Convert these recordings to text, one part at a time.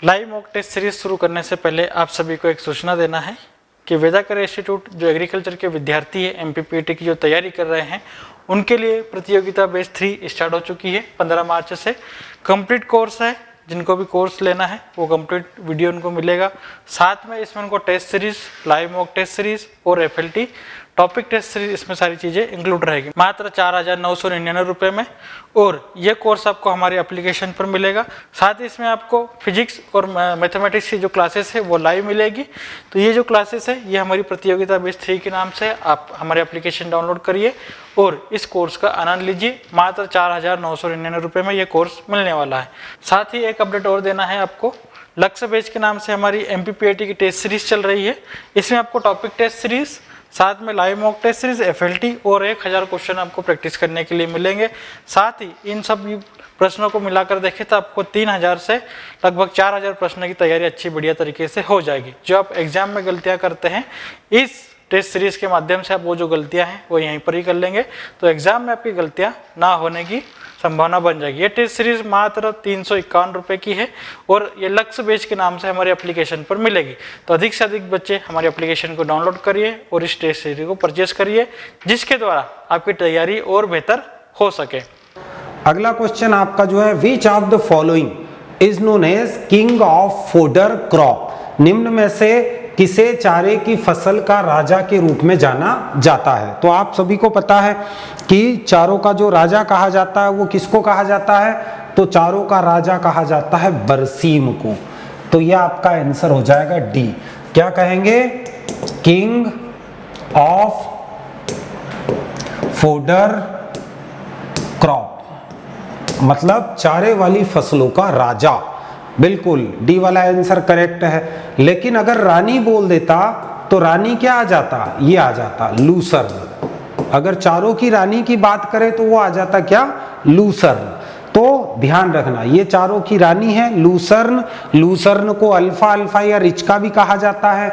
Live mock test series शुरू करने से पहले आप सभी को एक सूचना देना है कि वेदाकर इंस्टीट्यूट जो एग्रीकल्चर के विद्यार्थी है MPPT की जो तैयारी कर रहे हैं उनके लिए प्रतियोगिता बैच 3 स्टार्ट हो चुकी है। 15 मार्च से कंप्लीट कोर्स है। जिनको भी कोर्स लेना है वो कंप्लीट वीडियो उनको मिलेगा। साथ में इसमें उनको test series, live mock test series और FLT टॉपिक टेस्ट सीरीज, इसमें सारी चीज़ें इंक्लूड रहेगी मात्र 4,999 रुपये में। और ये कोर्स आपको हमारे एप्लीकेशन पर मिलेगा। साथ ही इसमें आपको फिजिक्स और मैथमेटिक्स की जो क्लासेस है वो लाइव मिलेगी। तो ये जो क्लासेस है ये हमारी प्रतियोगिता बैच 3 के नाम से आप हमारे एप्लीकेशन डाउनलोड करिए और इस कोर्स का आनंद लीजिए। मात्र 4,999 रुपये में ये कोर्स मिलने वाला है। साथ ही एक अपडेट और देना है आपको, लक्ष्य बैच के नाम से हमारी MPPT की टेस्ट सीरीज चल रही है। इसमें आपको टॉपिक टेस्ट सीरीज, साथ में live mock test series, FLT और 1000 क्वेश्चन आपको प्रैक्टिस करने के लिए मिलेंगे। साथ ही इन सब प्रश्नों को मिलाकर देखें तो आपको 3000 से लगभग 4000 प्रश्न की तैयारी अच्छी बढ़िया तरीके से हो जाएगी। जो आप एग्जाम में गलतियां करते हैं इस टेस्ट सीरीज के माध्यम से आप वो जो गलतियां हैं वो यहीं पर ही कर लेंगे, तो एग्जाम में आपकी गलतियां ना होने की संभावना बन जाएगी। ये टेस्ट सीरीज मात्र 351 रुपये की है और ये लक्ष्य बैच के नाम से हमारे एप्लीकेशन पर मिलेगी। तो अधिक से अधिक बच्चे हमारे एप्लीकेशन को डाउनलोड करिए और इस टेस्ट सीरीज को परचेस करिए, जिसके द्वारा आपकी तैयारी और बेहतर हो सके। अगला क्वेश्चन आपका जो है, which of the following is known as king of fodder crop? निम्न में से किसे चारे की फसल का राजा के रूप में जाना जाता है? तो आप सभी को पता है कि चारों का जो राजा कहा जाता है वो किसको कहा जाता है? तो चारों का राजा कहा जाता है बरसीम को। तो यह आपका आंसर हो जाएगा डी। क्या कहेंगे? किंग ऑफ फोडर क्रॉप, मतलब चारे वाली फसलों का राजा। बिल्कुल डी वाला आंसर करेक्ट है। लेकिन अगर रानी बोल देता तो रानी क्या आ जाता? ये आ जाता लूसर्न। अगर चारों की रानी की बात करें तो वो आ जाता क्या? लूसर्न। तो ध्यान रखना, ये चारों की रानी है लूसर्न। लूसर्न को अल्फा अल्फा या रिचका भी कहा जाता है।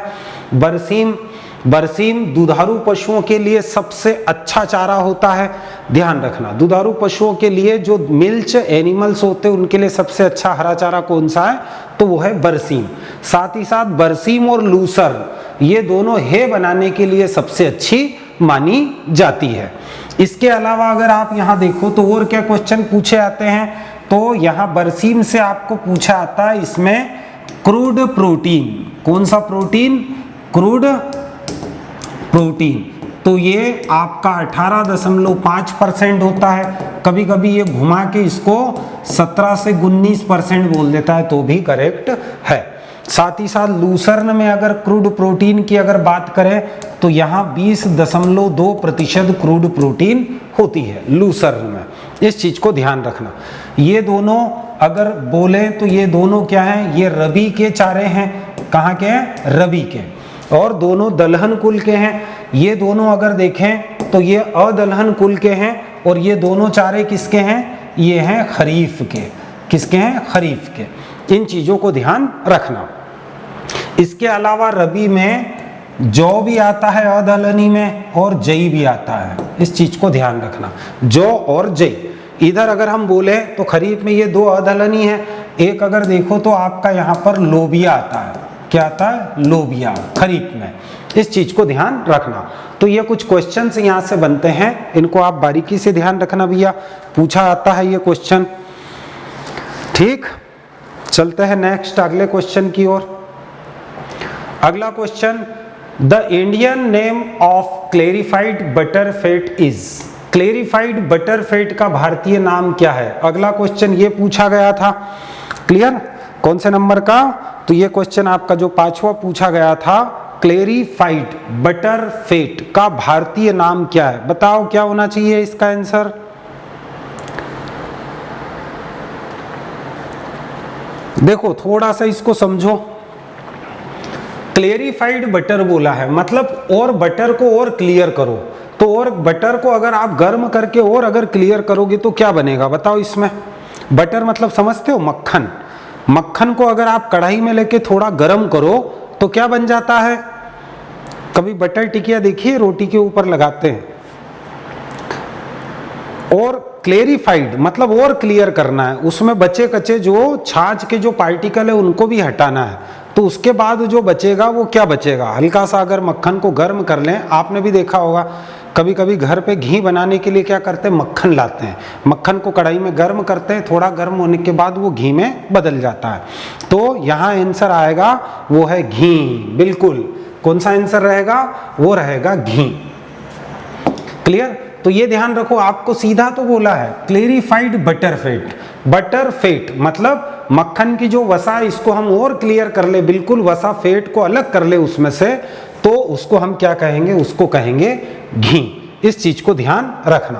बरसीम दुधारू पशुओं के लिए सबसे अच्छा चारा होता है। ध्यान रखना, दुधारू पशुओं के लिए जो मिल्च एनिमल्स होते हैं उनके लिए सबसे अच्छा हरा चारा कौन सा है? तो वो है बरसीम। साथ ही साथ बरसीम और लूसर्न ये दोनों हे बनाने के लिए सबसे अच्छी मानी जाती है। इसके अलावा अगर आप यहाँ देखो तो और क्या क्वेश्चन पूछे आते हैं, तो यहाँ बरसीम से आपको पूछा आता है इसमें क्रूड प्रोटीन। कौन सा प्रोटीन? Crude protein. तो ये आपका 18.5% होता है। कभी कभी ये घुमा के इसको 17 से 19% बोल देता है तो भी करेक्ट है। साथ ही साथ लूसर्न में अगर क्रूड प्रोटीन की अगर बात करें तो यहाँ 20.2% क्रूड प्रोटीन होती है लूसर्न में। इस चीज को ध्यान रखना। ये दोनों अगर बोले तो ये दोनों क्या हैं? ये रबी के चारे हैं। कहाँ के हैं? रबी के। और दोनों दलहन कुल के हैं। ये दोनों अगर देखें तो ये अदलहन कुल के हैं और ये दोनों चारे किसके हैं? ये हैं खरीफ के। किसके हैं? खरीफ के। इन चीजों को ध्यान रखना। इसके अलावा रबी में जौ भी आता है अदलहनी में और जई भी आता है। इस चीज को ध्यान रखना, जौ और जई। इधर अगर हम बोले तो खरीफ में ये दो अदलहनी है। एक अगर देखो तो आपका यहाँ पर लोबिया आता है। क्या आता है? लोबिया खरीफ में। इस चीज को ध्यान रखना। तो ये कुछ क्वेश्चंस यहाँ से बनते हैं, इनको आप बारीकी से ध्यान रखना भैया, पूछा आता है ये क्वेश्चन। ठीक, चलते हैं नेक्स्ट अगले क्वेश्चन की ओर। अगला question, the Indian name of clarified butter fat is? Clarified butter fat का भारतीय नाम क्या है? अगला क्वेश्चन ये पूछा गया था। क्लियर? कौन से नंबर का? तो ये क्वेश्चन आपका जो 5वां पूछा गया था, क्लेरिफाइड बटर फैट का भारतीय नाम क्या है? बताओ क्या होना चाहिए इसका आंसर? देखो थोड़ा सा इसको समझो। क्लेरिफाइड बटर बोला है मतलब और बटर को और क्लियर करो। तो और बटर को अगर आप गर्म करके और अगर क्लियर करोगे तो क्या बनेगा? बताओ इसमें। बटर मतलब समझते हो? मक्खन। मक्खन को अगर आप कढ़ाई में लेके थोड़ा गर्म करो तो क्या बन जाता है? कभी बटर टिकिया देखिए रोटी के ऊपर लगाते हैं, और क्लेरिफाइड मतलब और क्लियर करना है, उसमें बचे कचे जो छाछ के जो पार्टिकल है उनको भी हटाना है। तो उसके बाद जो बचेगा वो क्या बचेगा, हल्का सा अगर मक्खन को गर्म कर लें, आपने भी देखा होगा कभी कभी घर पे घी बनाने के लिए क्या करते हैं, मक्खन लाते हैं, मक्खन को कढ़ाई में गर्म करते हैं, थोड़ा गर्म होने के बाद वो घी में बदल जाता है। तो यहाँ आंसर आएगा वो है घी, बिल्कुल। कौन सा आंसर रहेगा, वो रहेगा घी। क्लियर। तो ये ध्यान रखो, आपको सीधा तो बोला है clarified butter fat. Butter fat मतलब मक्खन की जो वसा, इसको हम और क्लियर कर ले, बिल्कुल वसा फैट को अलग कर ले उसमें से, तो उसको हम क्या कहेंगे, उसको कहेंगे घी। इस चीज को ध्यान रखना।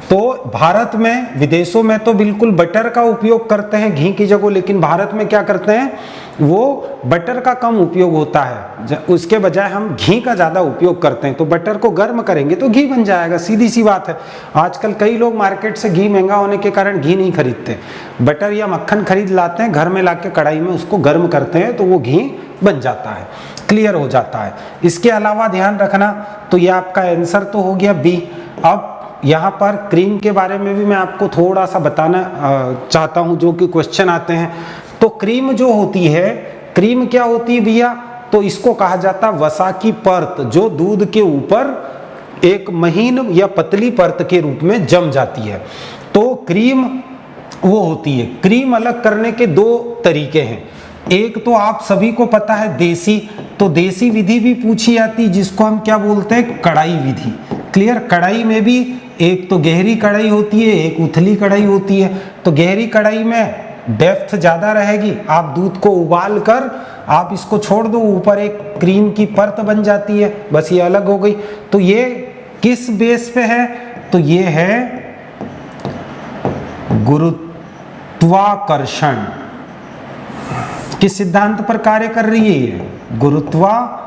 तो भारत में, विदेशों में तो बिल्कुल बटर का उपयोग करते हैं घी की जगह, लेकिन भारत में क्या करते हैं, वो बटर का कम उपयोग होता है, उसके बजाय हम घी का ज़्यादा उपयोग करते हैं। तो बटर को गर्म करेंगे तो घी बन जाएगा, सीधी सी बात है। आजकल कई लोग मार्केट से घी महंगा होने के कारण घी नहीं खरीदते, बटर या मक्खन खरीद लाते हैं, घर में लाके कढ़ाई में उसको गर्म करते हैं तो वो घी बन जाता है, क्लियर हो जाता है। इसके अलावा ध्यान रखना, तो ये आपका आंसर तो हो गया बी। अब यहाँ पर क्रीम के बारे में भी मैं आपको थोड़ा सा बताना चाहता हूँ, जो कि क्वेश्चन आते हैं। तो क्रीम जो होती है, क्रीम क्या होती है भैया, तो इसको कहा जाता है वसा की परत, जो दूध के ऊपर एक महीन या पतली परत के रूप में जम जाती है। तो क्रीम वो होती है। क्रीम अलग करने के दो तरीके हैं। एक तो आप सभी को पता है देसी, तो देसी विधि भी पूछी जाती है, जिसको हम क्या बोलते हैं, कढ़ाई विधि। क्लियर। कढ़ाई में भी एक तो गहरी कढ़ाई होती है, एक उथली कढ़ाई होती है। तो गहरी कढ़ाई में डेप्थ ज़्यादा रहेगी, आप दूध को उबाल कर आप इसको छोड़ दो, ऊपर एक क्रीम की परत बन जाती है, बस ये अलग हो गई। तो ये किस बेस पे है, तो ये है गुरुत्वाकर्षण। किस सिद्धांत पर कार्य कर रही है ये, गुरुत्वाकर्षण।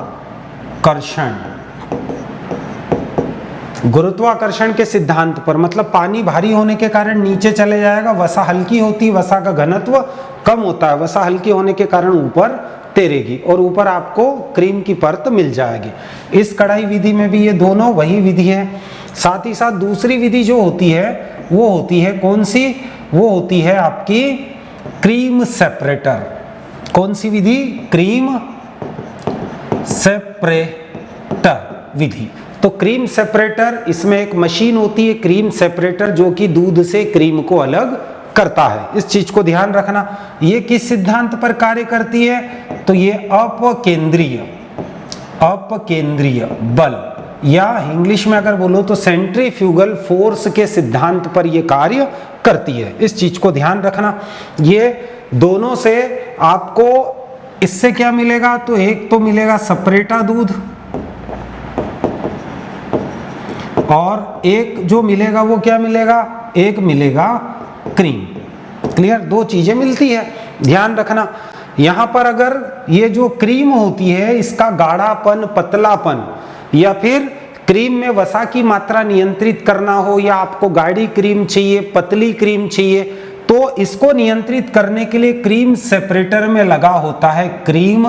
गुरुत्वाकर्षण के सिद्धांत पर, मतलब पानी भारी होने के कारण नीचे चले जाएगा, वसा हल्की होती है, वसा का घनत्व कम होता है, वसा हल्की होने के कारण ऊपर तैरेगी और ऊपर आपको क्रीम की परत मिल जाएगी। इस कढ़ाई विधि में भी ये दोनों वही विधि है। साथ ही साथ दूसरी विधि जो होती है वो होती है कौन सी, वो होती है आपकी क्रीम सेपरेटर। कौन सी विधि, क्रीम सेपरेटर विधि। तो क्रीम सेपरेटर, इसमें एक मशीन होती है क्रीम सेपरेटर, जो कि दूध से क्रीम को अलग करता है। इस चीज को ध्यान रखना। ये किस सिद्धांत पर कार्य करती है, तो ये अपकेंद्रीय बल, या इंग्लिश में अगर बोलो तो सेंट्रीफ्यूगल फोर्स के सिद्धांत पर यह कार्य करती है। इस चीज को ध्यान रखना। ये दोनों से आपको इससे क्या मिलेगा, तो एक तो मिलेगा सेपरेटा दूध, और एक जो मिलेगा वो क्या मिलेगा, एक मिलेगा क्रीम। क्लियर। दो चीजें मिलती है, ध्यान रखना। यहां पर अगर ये जो क्रीम होती है, इसका गाढ़ापन, पतलापन, या फिर क्रीम में वसा की मात्रा नियंत्रित करना हो, या आपको गाढ़ी क्रीम चाहिए, पतली क्रीम चाहिए, तो इसको नियंत्रित करने के लिए क्रीम सेपरेटर में लगा होता है क्रीम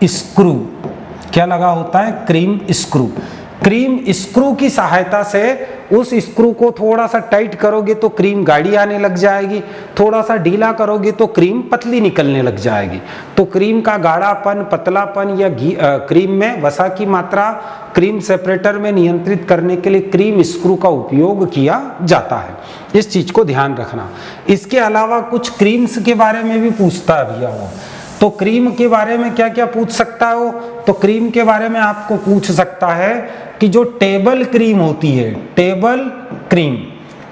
स्क्रू। क्या लगा होता है, क्रीम स्क्रू। क्रीम स्क्रू की सहायता से उस स्क्रू को थोड़ा सा टाइट करोगे तो क्रीम गाढ़ी आने लग जाएगी, थोड़ा सा ढीला करोगे तो क्रीम पतली निकलने लग जाएगी। तो क्रीम का गाढ़ापन, पतलापन या क्रीम में वसा की मात्रा क्रीम सेपरेटर में नियंत्रित करने के लिए क्रीम स्क्रू का उपयोग किया जाता है। इस चीज को ध्यान रखना। इसके अलावा कुछ क्रीम्स के बारे में भी पूछता है भैया वो, तो क्रीम के बारे में क्या क्या पूछ सकता है वो, तो क्रीम के बारे में आपको पूछ सकता है कि जो टेबल क्रीम होती है, टेबल क्रीम,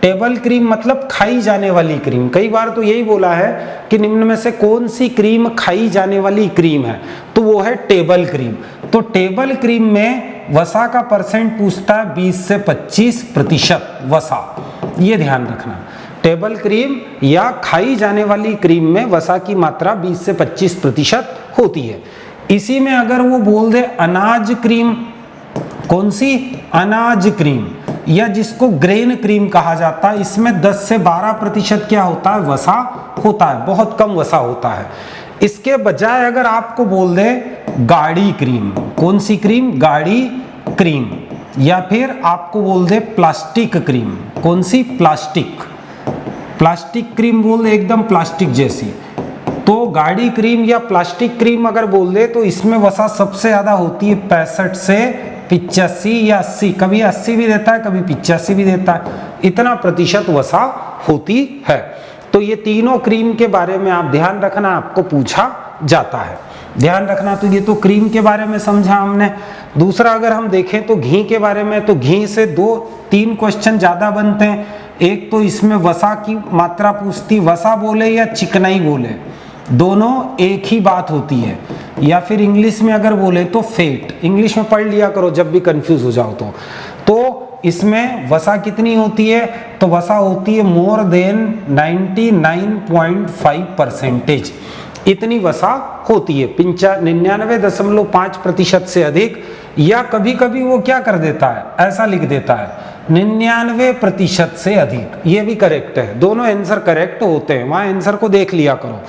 टेबल क्रीम मतलब खाई जाने वाली क्रीम। कई बार तो यही बोला है कि निम्न में से कौन सी क्रीम खाई जाने वाली क्रीम है, तो वो है टेबल क्रीम। तो टेबल क्रीम में वसा का परसेंट पूछता है 20 से 25% वसा, ये ध्यान रखना। टेबल क्रीम या खाई जाने वाली क्रीम में वसा की मात्रा 20 से 25% होती है। इसी में अगर वो बोल दे अनाज क्रीम, कौन सी, अनाज क्रीम, या जिसको ग्रेन क्रीम कहा जाता है, इसमें 10 से 12% क्या होता है, वसा होता है, बहुत कम वसा होता है। इसके बजाय अगर आपको बोल दे गाढ़ी क्रीम, कौन सी क्रीम, गाढ़ी क्रीम, या फिर आपको बोल दे प्लास्टिक क्रीम, कौन सी, प्लास्टिक, प्लास्टिक क्रीम बोल दे एकदम प्लास्टिक जैसी, तो गाड़ी क्रीम या प्लास्टिक क्रीम अगर बोल दे तो इसमें वसा सबसे ज्यादा होती है 65 से 85 या 80, कभी 80 भी देता है कभी 85 भी देता है, इतना प्रतिशत वसा होती है। तो ये तीनों क्रीम के बारे में आप ध्यान रखना, आपको पूछा जाता है, ध्यान रखना। तो ये तो क्रीम के बारे में समझा हमने। दूसरा अगर हम देखें तो घी के बारे में, तो घी से 2-3 क्वेश्चन ज्यादा बनते हैं। एक तो इसमें वसा की मात्रा पूछती, वसा बोले या चिकनाई बोले, दोनों एक ही बात होती है। या फिर इंग्लिश में अगर बोले तो फैट, इंग्लिश में पढ़ लिया करो जब भी कंफ्यूज हो जाओ तो इसमें वसा कितनी होती है, तो वसा होती है मोर देन 99.5%, इतनी वसा होती है, 99.5% से अधिक। या कभी कभी वो क्या कर देता है, ऐसा लिख देता है 99% से अधिक, ये भी करेक्ट है, दोनों आंसर करेक्ट होते हैं, वहां आंसर को देख लिया करो।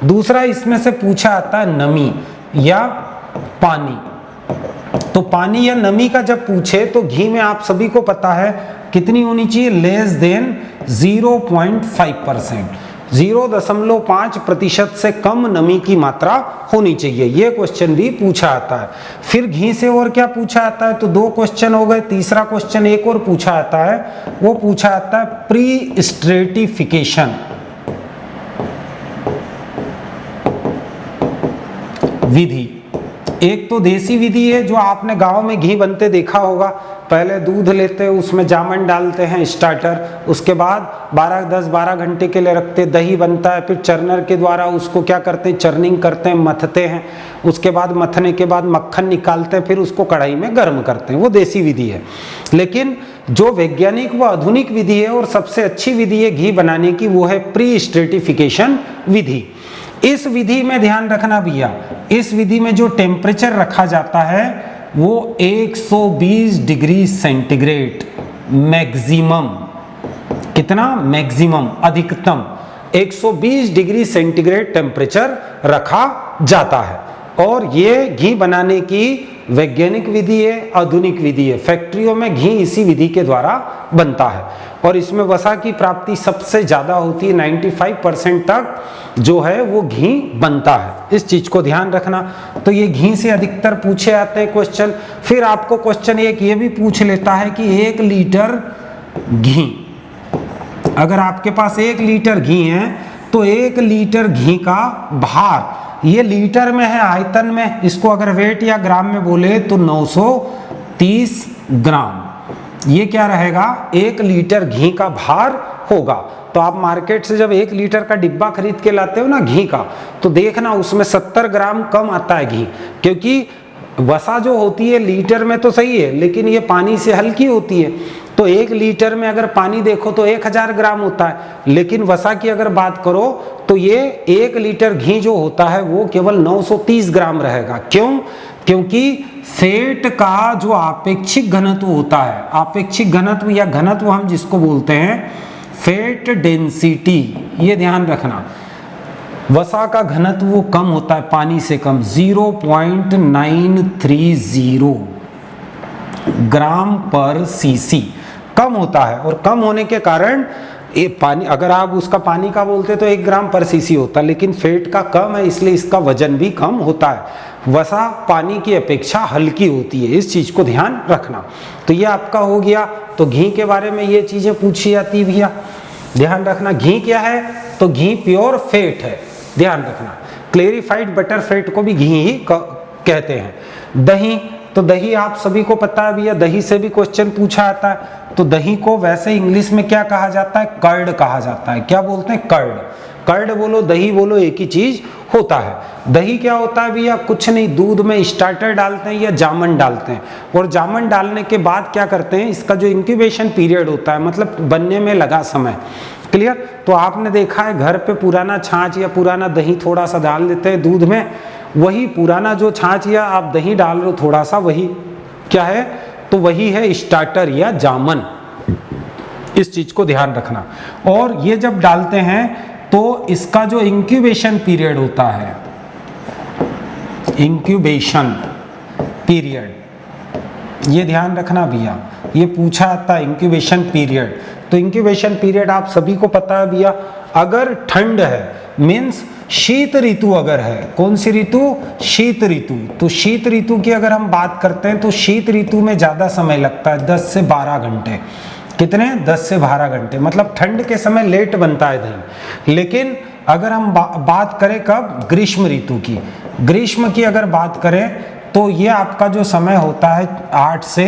दूसरा इसमें से पूछा आता है नमी या पानी, तो पानी या नमी का जब पूछे तो घी में आप सभी को पता है कितनी होनी चाहिए, लेस देन 0.5%, 0.5% से कम नमी की मात्रा होनी चाहिए, ये क्वेश्चन भी पूछा आता है। फिर घी से और क्या पूछा आता है, तो 2 क्वेश्चन हो गए। तीसरा क्वेश्चन एक और पूछा आता है, वो पूछा आता है प्री स्ट्रेटिफिकेशन विधि। एक तो देसी विधि है जो आपने गांव में घी बनते देखा होगा, पहले दूध लेते हैं उसमें जामन डालते हैं स्टार्टर, उसके बाद 10-12 घंटे के लिए रखते, दही बनता है, फिर चर्नर के द्वारा उसको क्या करते हैं, चर्निंग करते हैं, मथते हैं, उसके बाद मथने के बाद मक्खन निकालते हैं, फिर उसको कढ़ाई में गर्म करते हैं, वो देसी विधि है। लेकिन जो वैज्ञानिक व आधुनिक विधि है और सबसे अच्छी विधि है घी बनाने की, वो है प्री स्ट्रेटिफिकेशन विधि। इस विधि में ध्यान रखना भैया, इस विधि में जो टेम्परेचर रखा जाता है वो 120 डिग्री सेंटीग्रेड मैक्सिमम, कितना मैक्सिमम, अधिकतम 120 डिग्री सेंटीग्रेड टेम्परेचर रखा जाता है। और ये घी बनाने की वैज्ञानिक विधि है, आधुनिक विधि है। फैक्ट्रियों में घी इसी विधि के द्वारा बनता है और इसमें वसा की प्राप्ति सबसे ज्यादा होती है, 95% तक जो है वो घी बनता है, इस चीज को ध्यान रखना। तो ये घी से अधिकतर पूछे आते हैं क्वेश्चन। फिर आपको क्वेश्चन एक ये भी पूछ लेता है कि 1 लीटर घी, अगर आपके पास 1 लीटर घी है तो 1 लीटर घी का भार, ये लीटर में है आयतन में, इसको अगर वेट या ग्राम में बोले तो 930 ग्राम, ये क्या रहेगा, 1 लीटर घी का भार होगा। तो आप मार्केट से जब 1 लीटर का डिब्बा खरीद के लाते हो ना घी का, तो देखना उसमें 70 ग्राम कम आता है घी, क्योंकि वसा जो होती है लीटर में तो सही है लेकिन ये पानी से हल्की होती है। तो 1 लीटर में अगर पानी देखो तो 1000 ग्राम होता है, लेकिन वसा की अगर बात करो तो ये 1 लीटर घी जो होता है वो केवल 930 ग्राम रहेगा। क्यों? क्योंकि फैट का जो आपेक्षिक घनत्व होता है, आपेक्षिक घनत्व या घनत्व हम जिसको बोलते हैं फैट डेंसिटी, ये ध्यान रखना, वसा का घनत्व वो कम होता है पानी से कम, 0.930 ग्राम पर सीसी कम होता है। और कम होने के कारण ये पानी, अगर आप उसका पानी का बोलते तो 1 ग्राम पर सीसी होता है, लेकिन फैट का कम है इसलिए इसका वजन भी कम होता है। वसा पानी की अपेक्षा हल्की होती है, इस चीज को ध्यान रखना। तो ये आपका हो गया। तो घी के बारे में ये चीजें पूछी जाती भैया, ध्यान रखना। घी क्या है, तो घी प्योर फैट है, ध्यान रखना। क्लेरिफाइड बटर फैट को भी घी ही कहते हैं। दही, तो दही आप सभी को पता है भैया, दही से भी क्वेश्चन पूछा आता है। तो दही को वैसे इंग्लिश में क्या कहा जाता है, कर्ड कहा जाता है। क्या बोलते हैं, कर्ड। कर्ड बोलो दही बोलो एक ही चीज होता है। दही क्या होता है भैया, कुछ नहीं, दूध में स्टार्टर डालते हैं या जामन डालते हैं, और जामन डालने के बाद क्या करते हैं, इसका जो इंक्यूबेशन पीरियड होता है, मतलब बनने में लगा समय, क्लियर। तो आपने देखा है घर पे पुराना छाछ या पुराना दही थोड़ा सा डाल देते हैं दूध में, वही पुराना जो छाछ या आप दही डाल रहे हो थोड़ा सा, वही क्या है, तो वही है स्टार्टर या जामन। इस चीज को ध्यान रखना। और ये जब डालते हैं तो इसका जो इंक्यूबेशन पीरियड होता है, इंक्यूबेशन पीरियड, ये ध्यान रखना भैया, ये पूछा आता है इंक्यूबेशन पीरियड तो इंक्यूबेशन पीरियड आप सभी को पता है भैया, अगर ठंड है मीन्स शीत ऋतु अगर है, कौन सी ऋतु? शीत ऋतु। तो शीत ऋतु की अगर हम बात करते हैं तो शीत ऋतु में ज्यादा समय लगता है, 10 से 12 घंटे। कितने? 10 से 12 घंटे। मतलब ठंड के समय लेट बनता है दही। लेकिन अगर हम बात करें कब? ग्रीष्म ऋतु की। ग्रीष्म की अगर बात करें तो ये आपका जो समय होता है 8 से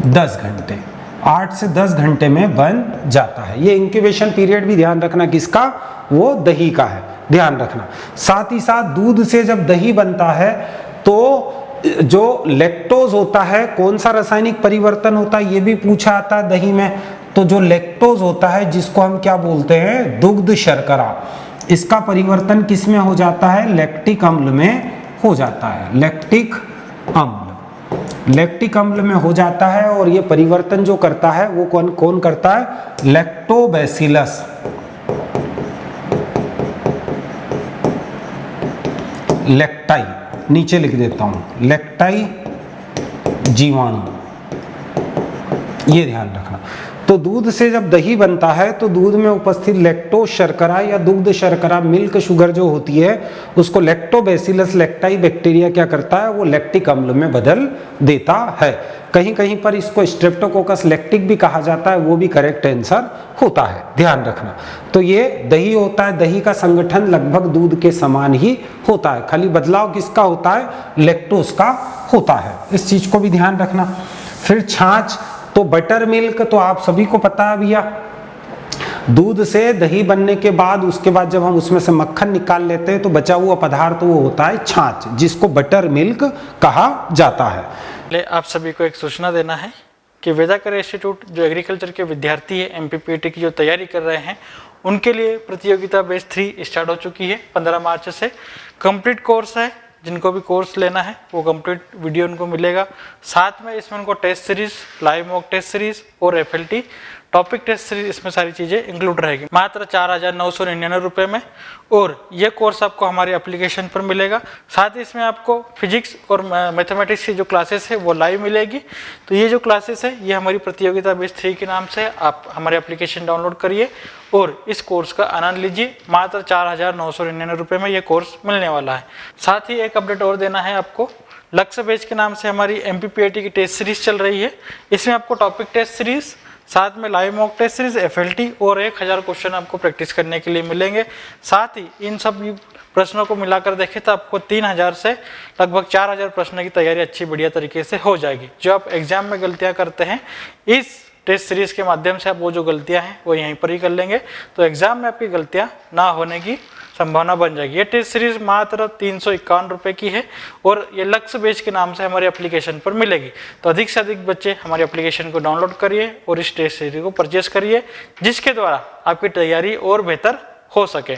10 घंटे, 8 से 10 घंटे में बन जाता है। ये इंक्यूबेशन पीरियड भी ध्यान रखना किसका? वो दही का है, ध्यान रखना। साथ ही साथ दूध से जब दही बनता है तो जो लैक्टोज होता है, कौन सा रासायनिक परिवर्तन होता है ये भी पूछा आता है दही में। तो जो लैक्टोज होता है जिसको हम क्या बोलते हैं? दुग्ध शर्करा, इसका परिवर्तन किस में हो जाता है? लैक्टिक अम्ल में हो जाता है। लैक्टिक अम्ल, लैक्टिक अम्ल में हो जाता है। और ये परिवर्तन जो करता है वो कौन करता है? लैक्टोबैसिलस। लैक्टाई, नीचे लिख देता हूं, लैक्टाई जीवाणु, ये ध्यान रखना। तो दूध से जब दही बनता है तो दूध में उपस्थित लैक्टोज शर्करा या दुग्ध शर्करा, मिल्क शुगर जो होती है, उसको लैक्टोबैसिलस लैक्टाई बैक्टीरिया क्या करता है? वो लैक्टिक अम्ल में बदल देता है। कहीं कहीं पर इसको स्ट्रेप्टोकोकस लैक्टिक भी कहा जाता है, वो भी करेक्ट आंसर होता है, ध्यान रखना। तो ये दही होता है, दही का संगठन लगभग दूध के समान ही होता है, खाली बदलाव किसका होता है? लैक्टोज का होता है। इस चीज को भी ध्यान रखना। फिर छाछ, तो बटर मिल्क तो आप सभी को पता है भैया, दूध से दही बनने के बाद उसके बाद जब हम उसमें से मक्खन निकाल लेते हैं तो बचा हुआ पदार्थ वो होता है छाछ, जिसको बटर मिल्क कहा जाता है। पहले आप सभी को एक सूचना देना है कि वेदाकर इंस्टीट्यूट जो एग्रीकल्चर के विद्यार्थी है एमपीपीटी की जो तैयारी कर रहे हैं उनके लिए प्रतियोगिता बैच 3 स्टार्ट हो चुकी है। 15 मार्च से कंप्लीट कोर्स है। जिनको भी कोर्स लेना है वो कंप्लीट वीडियो उनको मिलेगा। साथ में इसमें उनको test series, live mock test series और एफएलटी टॉपिक टेस्ट सीरीज, इसमें सारी चीज़ें इंक्लूड रहेगी। मात्र 4,999 रुपये में। और ये कोर्स आपको हमारे एप्लीकेशन पर मिलेगा। साथ ही इसमें आपको फिजिक्स और मैथमेटिक्स की जो क्लासेस है वो लाइव मिलेगी। तो ये जो क्लासेस है ये हमारी प्रतियोगिता बैच 3 के नाम से आप हमारे एप्लीकेशन डाउनलोड करिए और इस कोर्स का आनंद लीजिए। मात्र 4,999 रुपये में ये कोर्स मिलने वाला है। साथ ही एक अपडेट और देना है आपको, लक्ष्य बैच के नाम से हमारी एमपीपीटी की टेस्ट सीरीज चल रही है। इसमें आपको टॉपिक टेस्ट सीरीज, साथ में live mock test series, FLT और 1000 क्वेश्चन आपको प्रैक्टिस करने के लिए मिलेंगे। साथ ही इन सब प्रश्नों को मिलाकर देखें तो आपको 3000 से लगभग 4000 प्रश्न की तैयारी अच्छी बढ़िया तरीके से हो जाएगी। जो आप एग्जाम में गलतियां करते हैं इस टेस्ट सीरीज के माध्यम से आप वो जो गलतियां हैं वो यहीं पर ही कर लेंगे, तो एग्जाम में आपकी गलतियां ना होने की संभावना बन जाएगी। ये टेस्ट सीरीज मात्र 351 रुपये की है और ये लक्ष्य बैच के नाम से हमारे एप्लीकेशन पर मिलेगी। तो अधिक से अधिक बच्चे हमारे एप्लीकेशन को डाउनलोड करिए और इस टेस्ट सीरीज को परचेस करिए, जिसके द्वारा आपकी तैयारी और बेहतर हो सके।